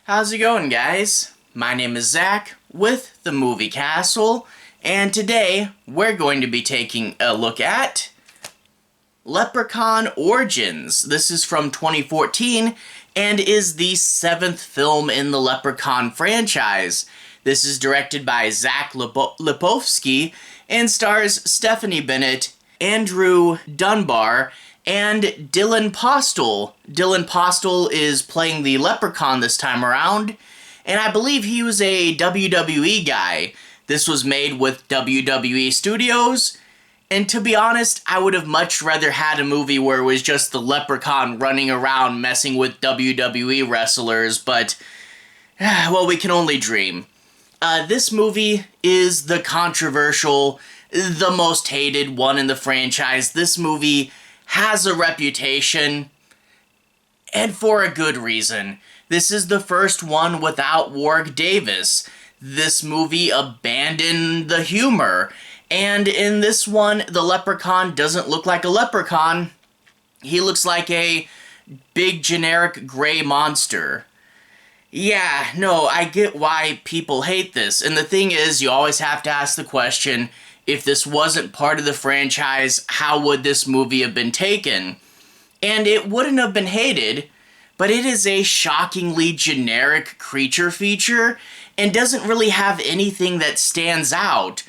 How's it going, guys? My name is Zach with the Movie Castle, and today we're going to be taking a look at Leprechaun Origins. This is from 2014 and is the 7th film in the Leprechaun franchise. This is directed by Zach Lipovsky and stars Stephanie Bennett, Andrew Dunbar, and Dylan Postl. Dylan Postl is playing the Leprechaun this time around, and I believe he was a WWE guy. This was made with WWE Studios, and to be honest, I would have much rather had a movie where it was just the Leprechaun running around messing with WWE wrestlers, but, well, we can only dream. This movie is the controversial, the most hated one in the franchise. This movie has a reputation, and for a good reason. This is the first one without Warwick Davis. This movie abandoned the humor, and in this one, the Leprechaun doesn't look like a leprechaun. He looks like a big generic gray monster. Yeah, no, I get why people hate this, and the thing is, you always have to ask the question, if this wasn't part of the franchise, how would this movie have been taken? And it wouldn't have been hated, but it is a shockingly generic creature feature and doesn't really have anything that stands out.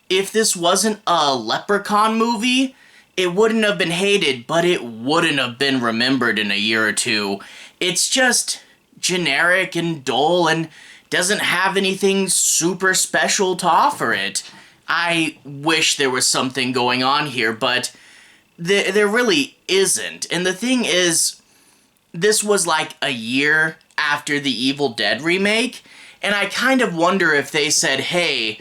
If this wasn't a Leprechaun movie, it wouldn't have been hated, but it wouldn't have been remembered in a year or two. It's just generic and dull and doesn't have anything super special to offer it. I wish there was something going on here, but there really isn't. And the thing is, this was like a year after the Evil Dead remake, and I kind of wonder if they said, hey,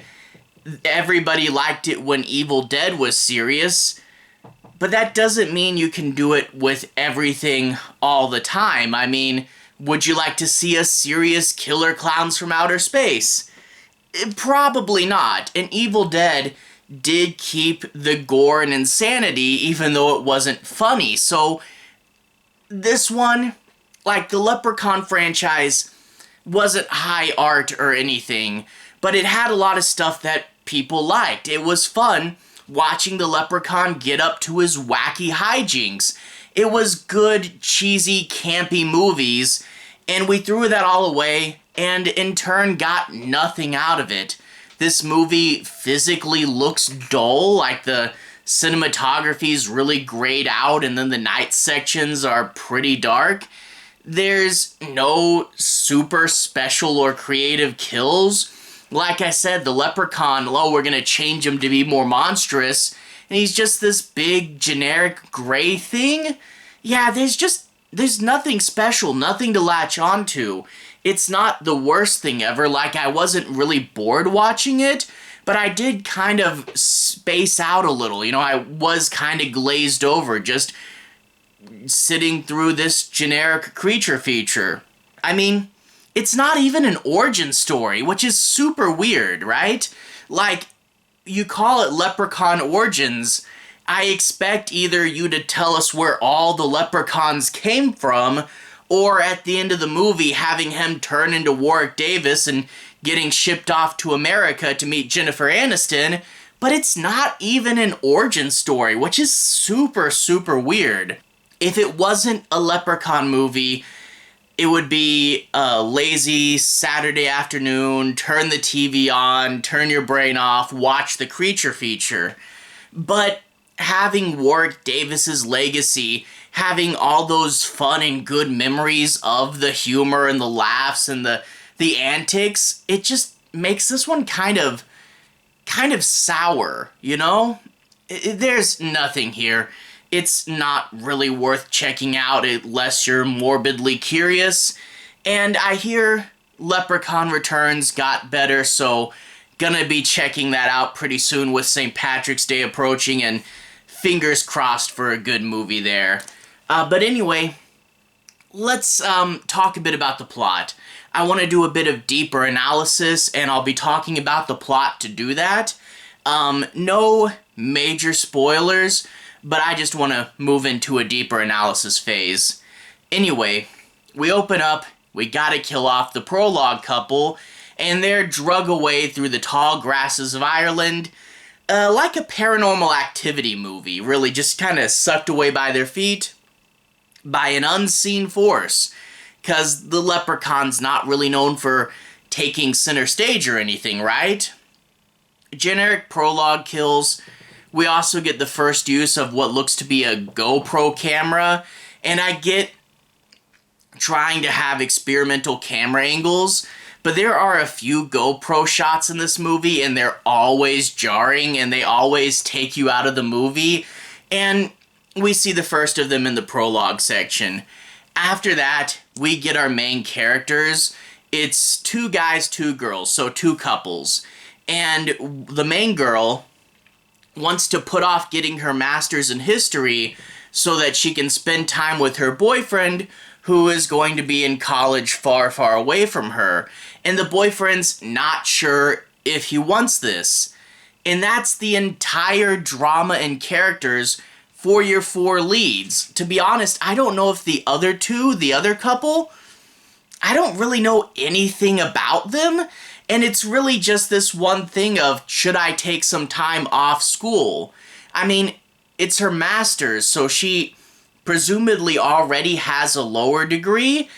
everybody liked it when Evil Dead was serious, but that doesn't mean you can do it with everything all the time. I mean, would you like to see a serious Killer Clowns from Outer Space? Probably not. And Evil Dead did keep the gore and insanity even though it wasn't funny. So this one, like the Leprechaun franchise, wasn't high art or anything, but it had a lot of stuff that people liked. It was fun watching the Leprechaun get up to his wacky hijinks. It was good, cheesy, campy movies, and we threw that all away and in turn got nothing out of it. This movie physically looks dull, like the cinematography's really grayed out and then the night sections are pretty dark. There's no super special or creative kills. Like I said, the Leprechaun, we're gonna change him to be more monstrous, and he's just this big generic gray thing. Yeah, there's nothing special, nothing to latch onto. It's not the worst thing ever, like I wasn't really bored watching it, but I did kind of space out a little, I was kind of glazed over just sitting through this generic creature feature. I mean, it's not even an origin story, which is super weird, right? Like, you call it Leprechaun Origins, I expect either you to tell us where all the leprechauns came from, or at the end of the movie having him turn into Warwick Davis and getting shipped off to America to meet Jennifer Aniston, but it's not even an origin story, which is super, super weird. If it wasn't a Leprechaun movie, it would be a lazy Saturday afternoon, turn the TV on, turn your brain off, watch the creature feature. But having Warwick Davis's legacy, having all those fun and good memories of the humor and the laughs and the antics, it just makes this one kind of sour, There's nothing here. It's not really worth checking out unless you're morbidly curious. And I hear Leprechaun Returns got better, so gonna be checking that out pretty soon with St. Patrick's Day approaching, and fingers crossed for a good movie there. But anyway, let's talk a bit about the plot. I want to do a bit of deeper analysis, and I'll be talking about the plot to do that. No major spoilers, but I just want to move into a deeper analysis phase. Anyway, we open up we gotta kill off the prologue couple, and they're drug away through the tall grasses of Ireland, like a Paranormal Activity movie, really just kind of sucked away by their feet by an unseen force, because the Leprechaun's not really known for taking center stage or anything, right? Generic prologue kills. We also get the first use of what looks to be a GoPro camera, and I get trying to have experimental camera angles, but there are a few GoPro shots in this movie, and they're always jarring, and they always take you out of the movie, and we see the first of them in the prologue section. After that, we get our main characters. It's 2 guys, 2 girls, so 2 couples. And the main girl wants to put off getting her master's in history so that she can spend time with her boyfriend, who is going to be in college far, far away from her. And the boyfriend's not sure if he wants this. And that's the entire drama and characters for your 4 leads. To be honest, I don't know if the other 2, the other couple, I don't really know anything about them. And it's really just this one thing of, should I take some time off school? I mean, it's her master's, so she presumably already has a lower degree,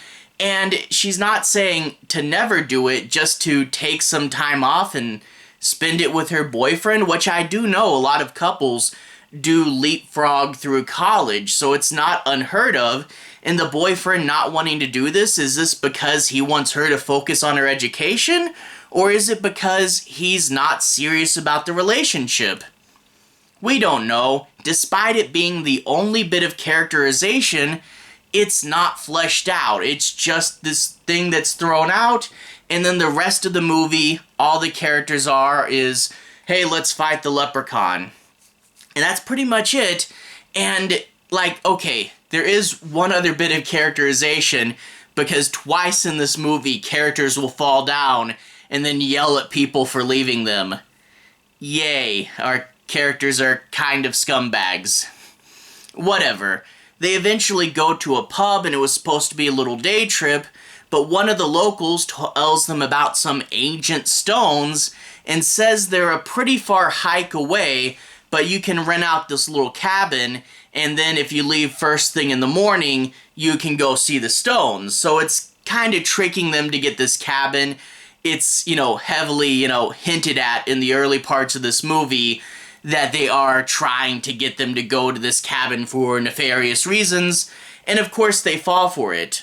and she's not saying to never do it, just to take some time off and spend it with her boyfriend, which I do know a lot of couples do leapfrog through college, so it's not unheard of. And the boyfriend not wanting to do this, is this because he wants her to focus on her education? Or is it because he's not serious about the relationship? We don't know. Despite it being the only bit of characterization, it's not fleshed out. It's just this thing that's thrown out, and then the rest of the movie, all the characters is, hey, let's fight the leprechaun. And that's pretty much it. And, like, okay, there is one other bit of characterization, because twice in this movie, characters will fall down and then yell at people for leaving them. Yay, our characters are kind of scumbags. Whatever. They eventually go to a pub, and it was supposed to be a little day trip, but one of the locals tells them about some ancient stones and says they're a pretty far hike away, but you can rent out this little cabin, and then if you leave first thing in the morning, you can go see the stones. So it's kind of tricking them to get this cabin. It's, heavily, hinted at in the early parts of this movie that they are trying to get them to go to this cabin for nefarious reasons, and of course they fall for it.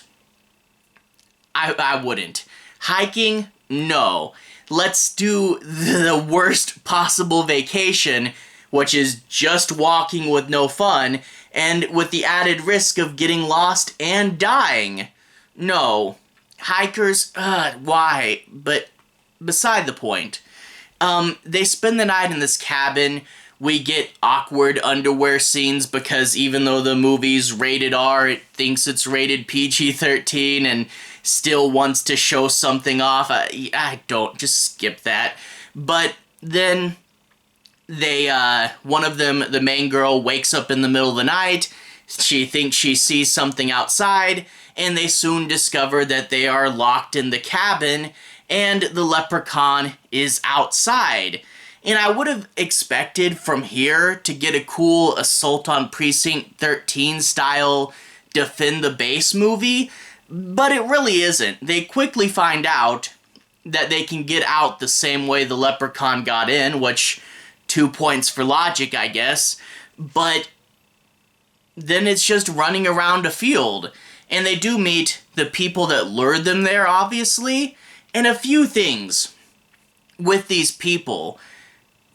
I wouldn't. Hiking? No. Let's do the worst possible vacation, which is just walking with no fun, and with the added risk of getting lost and dying. No. Hikers, why? But beside the point. They spend the night in this cabin. We get awkward underwear scenes because even though the movie's rated R, it thinks it's rated PG-13 and still wants to show something off. I don't, just skip that. But then one of them, the main girl, wakes up in the middle of the night. She thinks she sees something outside, and they soon discover that they are locked in the cabin, and the leprechaun is outside. And I would have expected from here to get a cool Assault on Precinct 13 style defend the base movie, but it really isn't. They quickly find out that they can get out the same way the leprechaun got in, which 2 points for logic, I guess, but then it's just running around a field. And they do meet the people that lured them there, obviously, and a few things with these people.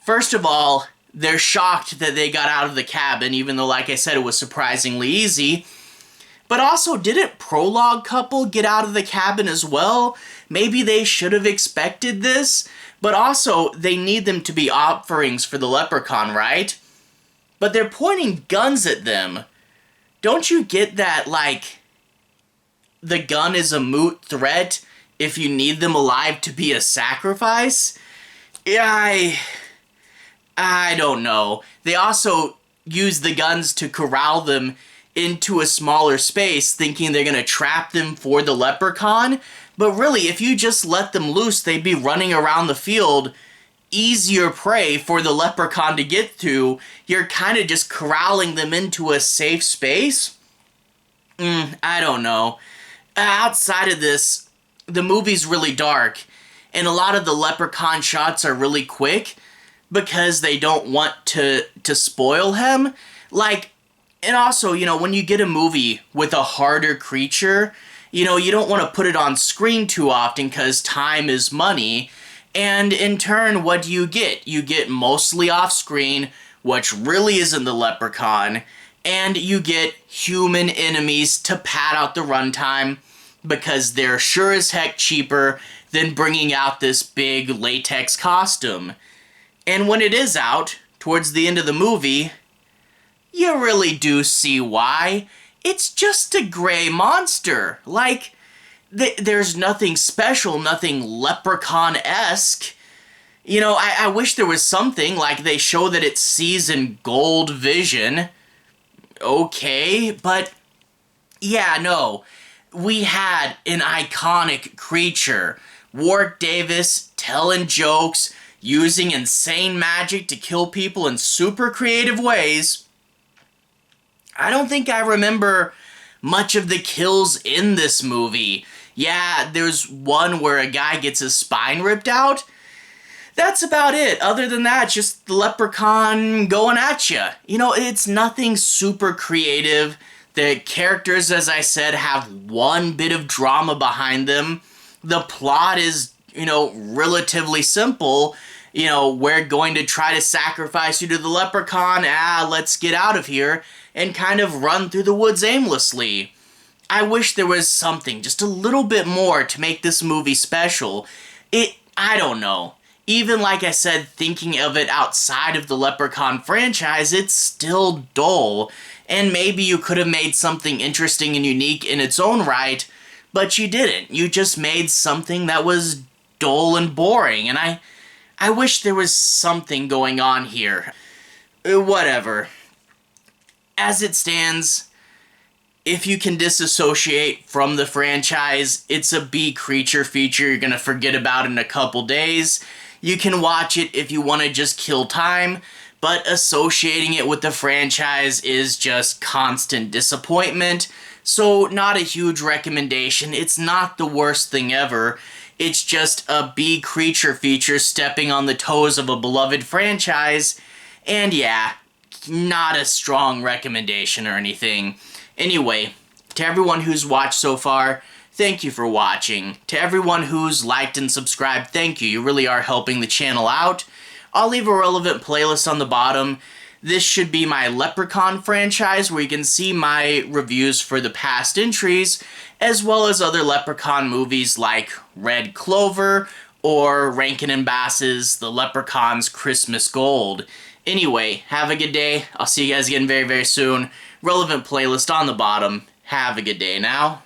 First of all, they're shocked that they got out of the cabin, even though, like I said, it was surprisingly easy. But also, didn't Prologue couple get out of the cabin as well? Maybe they should have expected this, but also, they need them to be offerings for the leprechaun, right? But they're pointing guns at them. Don't you get that, like, the gun is a moot threat if you need them alive to be a sacrifice? Yeah, I don't know. They also use the guns to corral them into a smaller space thinking they're going to trap them for the leprechaun. But really, if you just let them loose, they'd be running around the field, easier prey for the leprechaun to get to. You're kind of just corralling them into a safe space. I don't know. Outside of this, the movie's really dark, and a lot of the leprechaun shots are really quick because they don't want to spoil him. Like, and also, you know, when you get a movie with a harder creature, you know, you don't want to put it on screen too often because time is money. And in turn, what do? You get mostly off screen, which really isn't the leprechaun, and you get human enemies to pad out the runtime because they're sure as heck cheaper than bringing out this big latex costume. And when it is out, towards the end of the movie, you really do see why. It's just a gray monster. Like, there's nothing special, nothing leprechaun-esque. You know, I wish there was something, like they show that it sees in gold vision. Okay, but yeah, no. We had an iconic creature. Warwick Davis telling jokes, using insane magic to kill people in super creative ways. I don't think I remember much of the kills in this movie. Yeah, there's one where a guy gets his spine ripped out. That's about it. Other than that, just the leprechaun going at you. You know, it's nothing super creative. The characters, as I said, have one bit of drama behind them. The plot is, you know, relatively simple. You know, we're going to try to sacrifice you to the leprechaun. Let's get out of here. And kind of run through the woods aimlessly. I wish there was something, just a little bit more to make this movie special. I don't know. Even like I said, thinking of it outside of the Leprechaun franchise, it's still dull. And maybe you could have made something interesting and unique in its own right, but you didn't. You just made something that was dull and boring, and I wish there was something going on here. Whatever. As it stands, if you can disassociate from the franchise, it's a B creature feature you're gonna forget about in a couple days. You can watch it if you want to just kill time, but associating it with the franchise is just constant disappointment, so not a huge recommendation. It's not the worst thing ever. It's just a B creature feature stepping on the toes of a beloved franchise, and yeah, not a strong recommendation or anything. Anyway, to everyone who's watched so far, thank you for watching. To everyone who's liked and subscribed, thank you. You really are helping the channel out. I'll leave a relevant playlist on the bottom. This should be my Leprechaun franchise, where you can see my reviews for the past entries, as well as other Leprechaun movies like Red Clover, or Rankin and Bass's The Leprechaun's Christmas Gold. Anyway, have a good day. I'll see you guys again very, very soon. Relevant playlist on the bottom. Have a good day now.